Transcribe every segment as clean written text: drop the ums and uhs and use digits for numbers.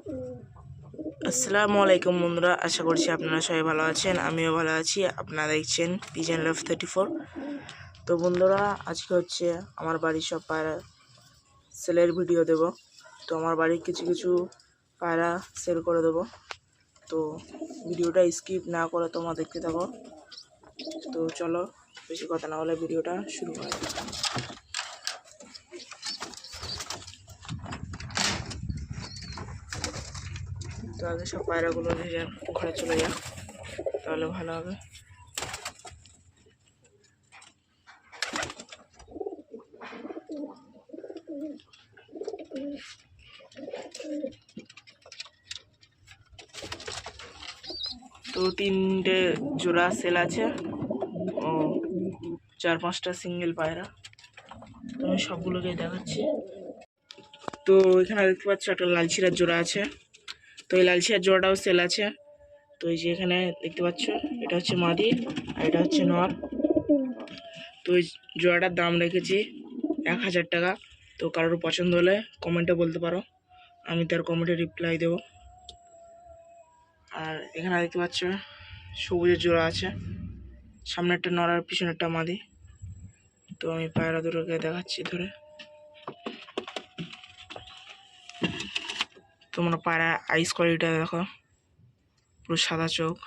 আসসালামু আলাইকুম বন্ধুরা, আশা করছি আপনারা সবাই ভালো আছেন। আমিও ভালো আছি। আপনারা দেখছেন পিজন লাভ 34। তো বন্ধুরা, আজকে হচ্ছে আমার বাড়ির সব পায়রা সেলের ভিডিও দেব। তো আমার বাড়ির কিছু কিছু পায়রা সেল করে দেব। তো ভিডিওটা স্কিপ না করে তোমরা দেখতে থাকো। তো চলো, বেশি কথা না বলে ভিডিওটা শুরু করা যাক। তো আগে সব পায়রাগুলো নিজের ঘরে চলে যাক, তাহলে ভালো হবে। তো 3টে জোড়া সেল আছে ও 4-5টা সিঙ্গেল পায়রা। তো আমি সবগুলোকে দেখাচ্ছি। তো এখানে দেখতে পাচ্ছ একটা লালচিরার জোড়া আছে। তো এই লালচিরার জোড়াটাও সেল আছে। তো এই যে এখানে দেখতে পাচ্ছ, এটা হচ্ছে মাদি আর এটা হচ্ছে নর। তো এই জোড়াটার দাম রেখেছি 1000 টাকা। তো কারোর পছন্দ হলে কমেন্টে বলতে পারো, আমি তার কমেন্টে রিপ্লাই দেবো। আর এখানে দেখতে পাচ্ছ সবুজের জোড়া আছে, সামনে একটা নর আর পিছনে একটা মাদি। তো আমি পায়রা দুটোকে দেখাচ্ছি ধরে। তোমরা পায়রা আইস কোয়ালিটিটা দেখো, পুরো সাদা চোখ।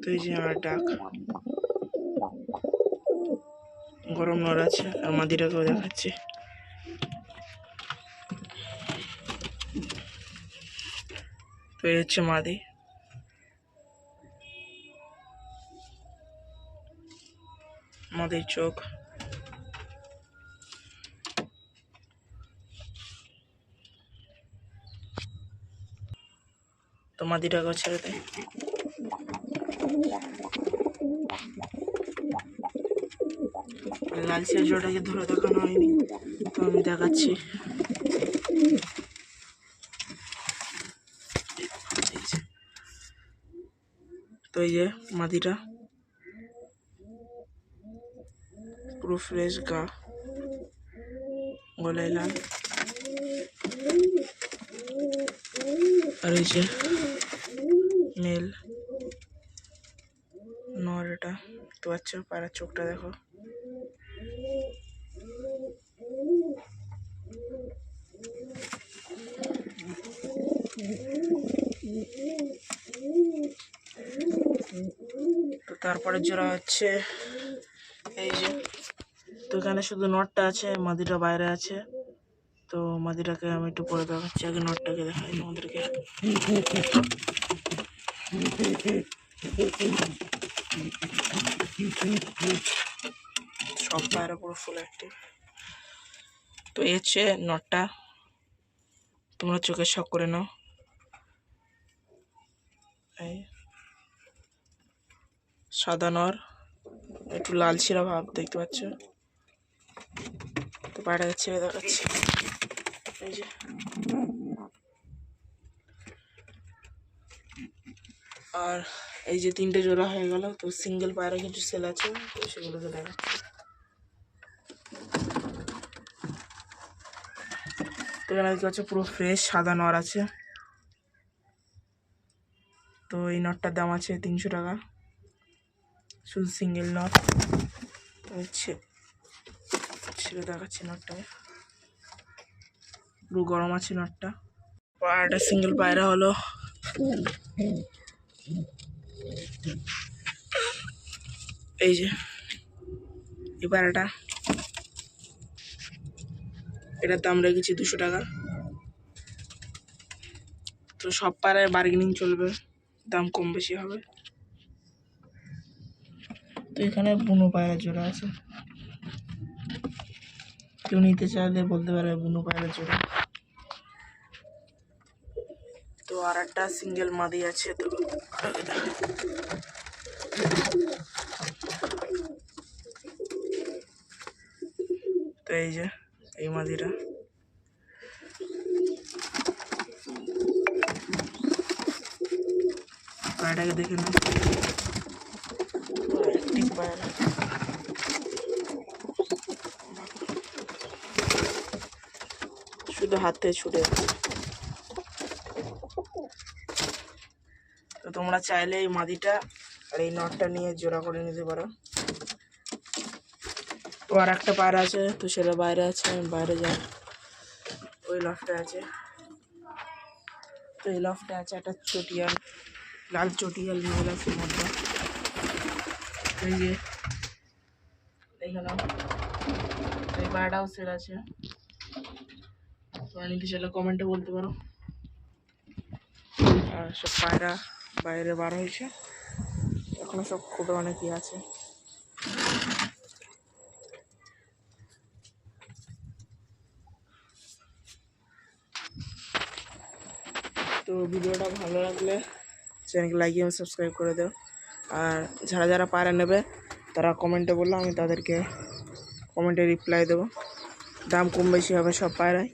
তো এই যে আমার ডাক, গরম নর আছে আর মাদিটাকেও দেখাচ্ছি। তো এই হচ্ছে মাদি, মাদির চোখ। তো মাদিটাকেও ছেড়ে দেয়। লালচিয়া জোড়াটাকে ধরে দেখানো হয়নি, তো আমি দেখাচ্ছি। তো এই যে মাদিটা, পুরো ফ্রেশ গা, গলায় লাল। আর এই যে মেল নর, এটা তো আচ্ছা। পায়রার চোখটা দেখো। তো তারপরে জোড়া হচ্ছে এই যে। তো এখানে শুধু নটটা আছে, মাদিটা বাইরে আছে। তো মাদিটাকে আমি একটু পরে দেখাচ্ছি, আগে নটটাকে দেখাই তোমাদেরকে। সব পায়রা পুরো ফুল অ্যাক্টিভ। তো এই হচ্ছে নটটা, তোমরা চোখের শখ করে নাও। এই সাদা নর, একটু লাল ছিঁড়া ভাব দেখতে পাচ্ছ। তো পায়রাকে ছেড়ে দেখাচ্ছি। এই যে আর এই যে 3টে জোড়া হয়ে গেল। তো সিঙ্গেল পায়রা কিছু সেল আছে, তো সেগুলোকে দেখাচ্ছি। তো এখানে দেখতে পাচ্ছ পুরো ফ্রেশ সাদা নর আছে। তো এই নটটার দাম আছে 300 টাকা, শুধু সিঙ্গেল নট। ছেড়ে দেখাচ্ছি নটটাকে, পুরো গরম আছে নটটা। পায়রাটা সিঙ্গেল পায়রা হলো এই যে এই পায়রাটা, এটার দাম রেখেছি 200 টাকা। তো সব পায়রায় বার্গেনিং চলবে, দাম কম বেশি হবে। তো এখানে বুনো পায়রা জোড়া আছে, কেউ নিতে চাইলে বলতে পারে বুনো পায়রা জোড়া। তো আর একটা সিঙ্গেল মাদি আছে। তো এই যে এই মাদিটা, পায়রাটাকে দেখে না, পায়রা। শুধু হাত থেকে ছুটে যাচ্ছে। তো তোমরা চাইলে এই মাদিটা আর এই নটটা নিয়ে জোড়া করে নিতে পারো। তো আর একটা পায়রা আছে, তো সেটা বাইরে আছে, আমি বাইরে যাই। ওই লফটে আছে, তো এই লফটে আছে একটা চটিয়াল, লাল চটিয়াল মেল আছে মধ্যে। এই যে দেখে নাও, এই পায়রাটাও সেল আছে। তোমরা নিতে চাইলে কমেন্টে বলতে পারো। আর সব পায়রা বাইরে বার হয়েছে, এখনো সব খুবই অনেকই আছে। তো ভিডিওটা ভালো লাগলে চ্যানেলকে লাইক এবং সাবস্ক্রাইব করে দাও। আর যারা যারা পায়রা নেবে তারা কমেন্টে বললো, আমি তাদেরকে কমেন্টে রিপ্লাই দেবো। দাম কম বেশি হবে সব পায়রায়।